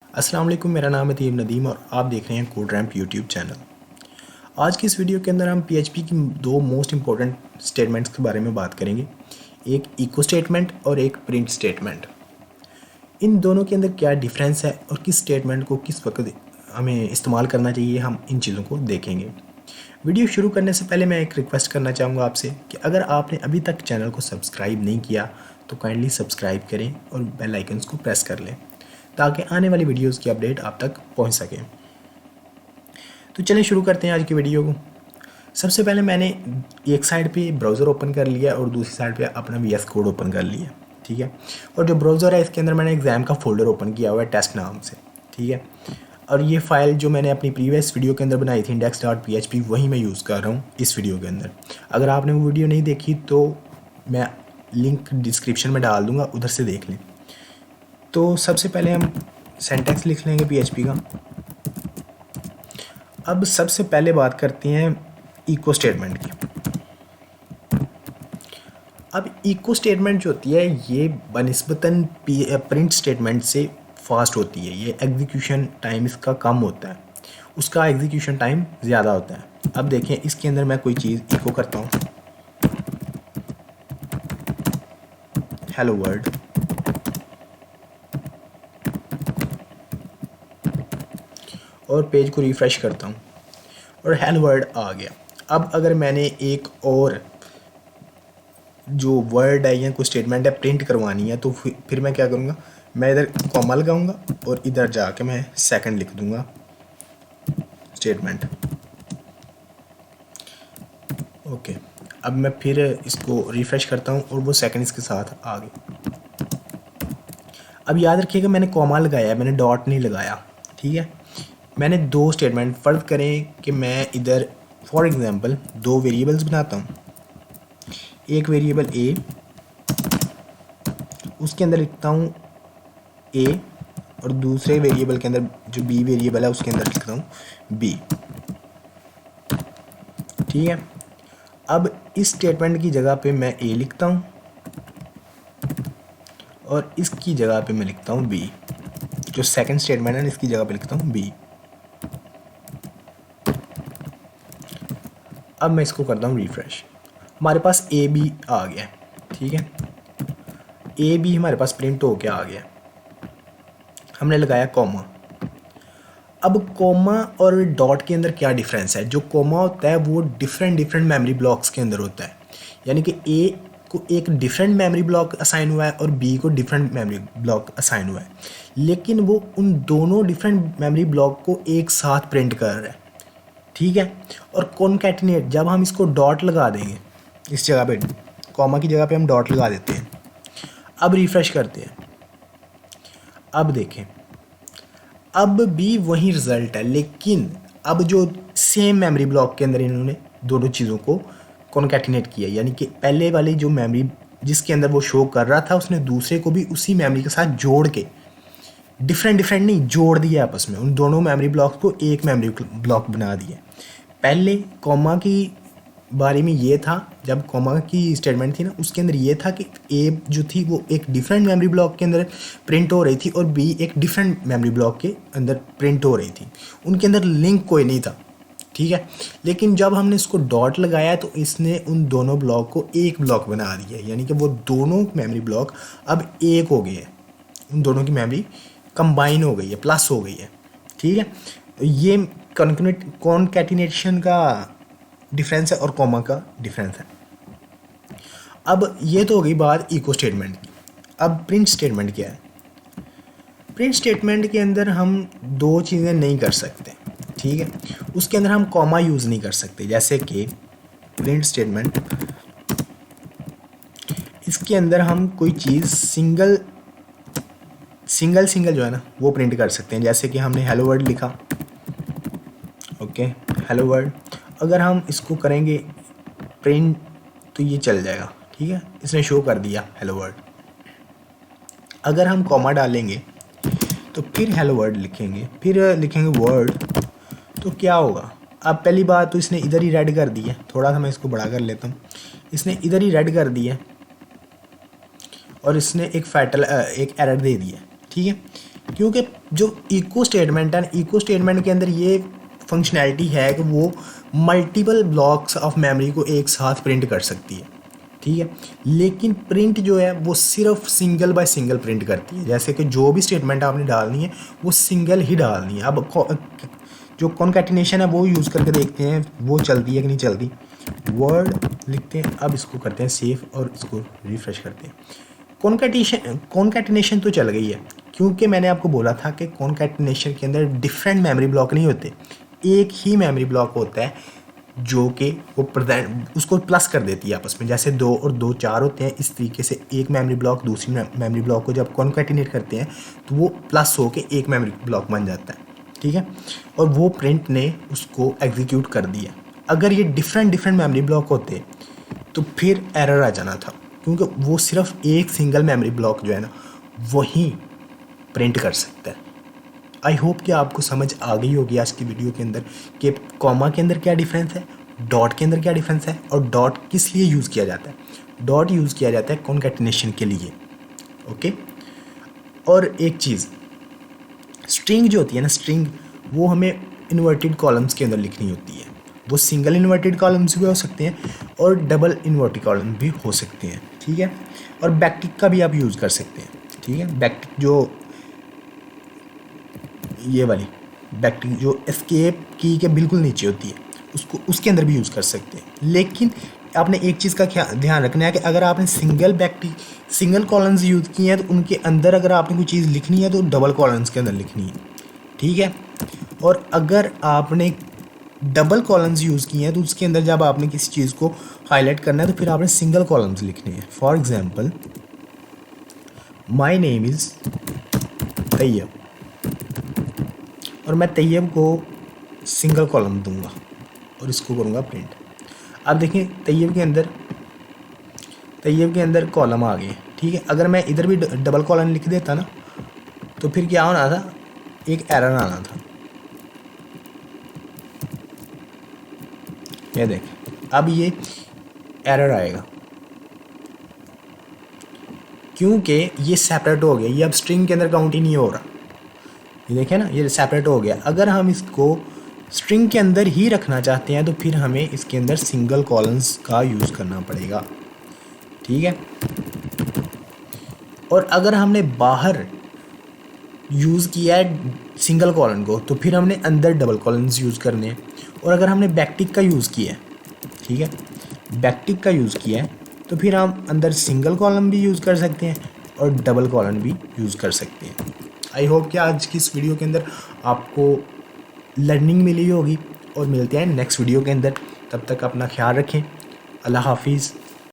अस्सलाम वालेकुम, मेरा नाम है तैयब नदीम और आप देख रहे हैं कोड रैम्प यूट्यूब चैनल। आज की इस वीडियो के अंदर हम पीएचपी की दो मोस्ट इंपॉर्टेंट स्टेटमेंट्स के बारे में बात करेंगे, एक इको स्टेटमेंट और एक प्रिंट स्टेटमेंट। इन दोनों के अंदर क्या डिफरेंस है और किस स्टेटमेंट को किस वक्त हमें इस्तेमाल करना चाहिए, हम इन चीज़ों को देखेंगे। वीडियो शुरू करने से पहले मैं एक रिक्वेस्ट करना चाहूँगा आपसे कि अगर आपने अभी तक चैनल को सब्सक्राइब नहीं किया तो काइंडली सब्सक्राइब करें और बेल आइकन्स को प्रेस कर लें ताकि आने वाली वीडियोस की अपडेट आप तक पहुंच सके। तो चलें शुरू करते हैं आज की वीडियो को। सबसे पहले मैंने एक साइड पे ब्राउज़र ओपन कर लिया और दूसरी साइड पे अपना वीएस कोड ओपन कर लिया, ठीक है। और जो ब्राउज़र है इसके अंदर मैंने एग्ज़ाम का फोल्डर ओपन किया हुआ है टेस्ट नाम से, ठीक है। और ये फाइल जो मैंने अपनी प्रीवियस वीडियो के अंदर बनाई थी index.php वही मैं यूज़ कर रहा हूँ इस वीडियो के अंदर। अगर आपने वो वीडियो नहीं देखी तो मैं लिंक डिस्क्रिप्शन में डाल दूँगा, उधर से देख लें। तो सबसे पहले हम सिंटैक्स लिख लेंगे पीएचपी का। अब सबसे पहले बात करते हैं इको स्टेटमेंट की। अब इको स्टेटमेंट जो होती है ये बनिस्बतन प्रिंट स्टेटमेंट से फास्ट होती है। ये एग्जीक्यूशन टाइम इसका कम होता है, उसका एग्जीक्यूशन टाइम ज़्यादा होता है। अब देखें इसके अंदर मैं कोई चीज़ इको करता हूँ, हेलो वर्ल्ड, और पेज को रिफ़्रेश करता हूँ और हेलो वर्ल्ड आ गया। अब अगर मैंने एक और जो वर्ड है या कोई स्टेटमेंट है प्रिंट करवानी है तो फिर मैं क्या करूँगा, मैं इधर कॉमा लगाऊंगा और इधर जाके मैं सेकंड लिख दूंगा स्टेटमेंट। ओके, अब मैं फिर इसको रिफ़्रेश करता हूँ और वो सेकंड इसके साथ आ गए। अब याद रखिएगा मैंने कॉमा लगाया, मैंने डॉट नहीं लगाया, ठीक है। मैंने दो स्टेटमेंट, फ़र्ज़ करें कि मैं इधर फॉर एग्ज़ाम्पल दो वेरिएबल्स बनाता हूँ। एक वेरिएबल ए, उसके अंदर लिखता हूँ ए, और दूसरे वेरिएबल के अंदर जो बी वेरिएबल है उसके अंदर लिखता हूँ बी, ठीक है। अब इस स्टेटमेंट की जगह पे मैं ए लिखता हूँ और इसकी जगह पे मैं लिखता हूँ बी। जो सेकंड स्टेटमेंट है इसकी जगह पे लिखता हूँ बी। अब मैं इसको करता हूँ रिफ्रेश, हमारे पास ए बी आ गया, ठीक है। ए बी हमारे पास प्रिंट होके आ गया। हमने लगाया कॉमा। अब कॉमा और डॉट के अंदर क्या डिफरेंस है? जो कॉमा होता है वो डिफरेंट मेमोरी ब्लॉक्स के अंदर होता है, यानी कि ए को एक डिफरेंट मेमोरी ब्लॉक असाइन हुआ है और बी को डिफरेंट मेमोरी ब्लॉक असाइन हुआ है, लेकिन वो उन दोनों डिफरेंट मेमोरी ब्लॉक को एक साथ प्रिंट कर रहा है, ठीक है। और कॉनकैटिनेट, जब हम इसको डॉट लगा देंगे, इस जगह पे कॉमा की जगह पे हम डॉट लगा देते हैं। अब रिफ्रेश करते हैं, अब देखें, अब भी वही रिज़ल्ट है, लेकिन अब जो सेम मेमोरी ब्लॉक के अंदर इन्होंने दोनों चीज़ों को कॉन्कैटिनेट किया, यानी कि पहले वाली जो मेमोरी जिसके अंदर वो शो कर रहा था उसने दूसरे को भी उसी मेमोरी के साथ जोड़ के डिफरेंट नहीं जोड़ दिया आपस में, उन दोनों मेमोरी ब्लॉक्स को एक मेमोरी ब्लॉक बना दिया। पहले कॉमा की बारे में ये था, जब कॉमा की स्टेटमेंट थी ना उसके अंदर ये था कि ए जो थी वो एक डिफरेंट मेमोरी ब्लॉक के अंदर प्रिंट हो रही थी और बी एक डिफरेंट मेमोरी ब्लॉक के अंदर प्रिंट हो रही थी, उनके अंदर लिंक कोई नहीं था, ठीक है। लेकिन जब हमने इसको डॉट लगाया तो इसने उन दोनों ब्लॉक को एक ब्लॉक बना दिया, यानी कि वो दोनों मेमोरी ब्लॉक अब एक हो गए हैं, उन दोनों की मेमोरी कंबाइन हो गई है, प्लस हो गई है, ठीक है। ये कॉन्कैटिनेशन का डिफरेंस है और कॉमा का डिफरेंस है। अब ये तो हो गई बात इको स्टेटमेंट की। अब प्रिंट स्टेटमेंट क्या है? प्रिंट स्टेटमेंट के अंदर हम दो चीज़ें नहीं कर सकते, ठीक है। उसके अंदर हम कॉमा यूज़ नहीं कर सकते, जैसे कि प्रिंट स्टेटमेंट, इसके अंदर हम कोई चीज़ सिंगल जो है ना वो प्रिंट कर सकते हैं, जैसे कि हमने हेलो वर्ल्ड लिखा, ओके हेलो वर्ल्ड। अगर हम इसको करेंगे प्रिंट तो ये चल जाएगा, ठीक है, इसने शो कर दिया हेलो वर्ल्ड। अगर हम कॉमा डालेंगे तो फिर हेलो वर्ल्ड लिखेंगे, फिर लिखेंगे वर्ड, तो क्या होगा? अब पहली बात तो इसने इधर ही रेड कर दी है, थोड़ा सा मैं इसको बड़ा कर लेता हूँ, इसने इधर ही रेड कर दी है और इसने एक एरर दे दी है, ठीक है। क्योंकि जो इको स्टेटमेंट है, इको स्टेटमेंट के अंदर ये फंक्शनैलिटी है कि वो मल्टीपल ब्लॉक्स ऑफ मेमोरी को एक साथ प्रिंट कर सकती है, ठीक है। लेकिन प्रिंट जो है वो सिर्फ सिंगल बाय सिंगल प्रिंट करती है, जैसे कि जो भी स्टेटमेंट आपने डालनी है वो सिंगल ही डालनी है। अब जो कॉन्कैटिनेशन है वो यूज़ करके देखते हैं वो चलती है कि नहीं चलती। वर्ड लिखते हैं, अब इसको करते हैं सेव और इसको रिफ्रेश करते हैं। कॉन्कैटिनेशन तो चल गई है, क्योंकि मैंने आपको बोला था कि कॉन्कैटिनेशन के अंदर डिफरेंट मेमोरी ब्लॉक नहीं होते, एक ही मेमोरी ब्लॉक होता है जो कि वो प्रेजेंट उसको प्लस कर देती है आपस में। जैसे 2 और 2 4 होते हैं, इस तरीके से एक मेमोरी ब्लॉक दूसरी मेमोरी ब्लॉक को जब कॉन्कैटिनेट करते हैं तो वो प्लस होके एक मेमोरी ब्लॉक बन जाता है, ठीक है। और वो प्रिंट ने उसको एग्जीक्यूट कर दिया। अगर ये डिफरेंट मेमोरी ब्लॉक होते तो फिर एरर आ जाना था, क्योंकि वो सिर्फ एक सिंगल मेमोरी ब्लॉक जो है ना वही प्रिंट कर सकता है। आई होप कि आपको समझ आ गई होगी आज की वीडियो के अंदर कि कॉमा के अंदर क्या डिफरेंस है, डॉट के अंदर क्या डिफरेंस है, और डॉट किस लिए यूज़ किया जाता है। डॉट यूज़ किया जाता है कॉन्कैटिनेशन के लिए, ओके। और एक चीज़, स्ट्रिंग जो होती है ना, स्ट्रिंग वो हमें इन्वर्टेड कॉलम्स के अंदर लिखनी होती है। वो सिंगल इन्वर्टेड कॉलम्स भी हो सकते हैं और डबल इन्वर्टेड कॉलम भी हो सकते हैं, ठीक है। और बैकटिक का भी आप यूज़ कर सकते हैं, ठीक है। बैकटिक जो ये वाली बैकटिक जो एस्केप की के बिल्कुल नीचे होती है, उसको उसके अंदर भी यूज़ कर सकते हैं। लेकिन आपने एक चीज़ का ध्यान रखना है कि अगर आपने सिंगल कॉलम्स यूज़ किए हैं तो उनके अंदर अगर आपने कोई चीज़ लिखनी है तो डबल कॉलम्स के अंदर लिखनी है, ठीक है। और अगर आपने डबल कॉलम्स यूज़ किए हैं तो उसके अंदर जब आपने किसी चीज़ को हाईलाइट करना है तो फिर आपने सिंगल कॉलम्स लिखने हैं। For example, my name is Tayyab, और मैं तैयब को सिंगल कॉलम दूंगा और इसको करूँगा प्रिंट। अब देखें तैयब के अंदर कॉलम आ गए, ठीक है। अगर मैं इधर भी डबल कॉलम लिख देता ना तो फिर क्या होना था, एक एरर आना था। ये देख, अब ये एरर आएगा क्योंकि ये सेपरेट हो गया, ये अब स्ट्रिंग के अंदर काउंट ही नहीं हो रहा। ये देखें ना, ये सेपरेट हो गया। अगर हम इसको स्ट्रिंग के अंदर ही रखना चाहते हैं तो फिर हमें इसके अंदर सिंगल कॉलम्स का यूज़ करना पड़ेगा, ठीक है। और अगर हमने बाहर यूज़ किया है सिंगल कॉलम को तो फिर हमने अंदर डबल कॉलम्स यूज़ करने हैं। और अगर हमने बैकटिक का यूज़ किया है, ठीक है, बैकटिक का यूज़ किया है तो फिर हम अंदर सिंगल कॉलम भी यूज़ कर सकते हैं और डबल कॉलम भी यूज़ कर सकते हैं। आई होप कि आज की इस वीडियो के अंदर आपको लर्निंग मिली होगी, और मिलते हैं नेक्स्ट वीडियो के अंदर। तब तक अपना ख्याल रखें। अल्लाह हाफिज़।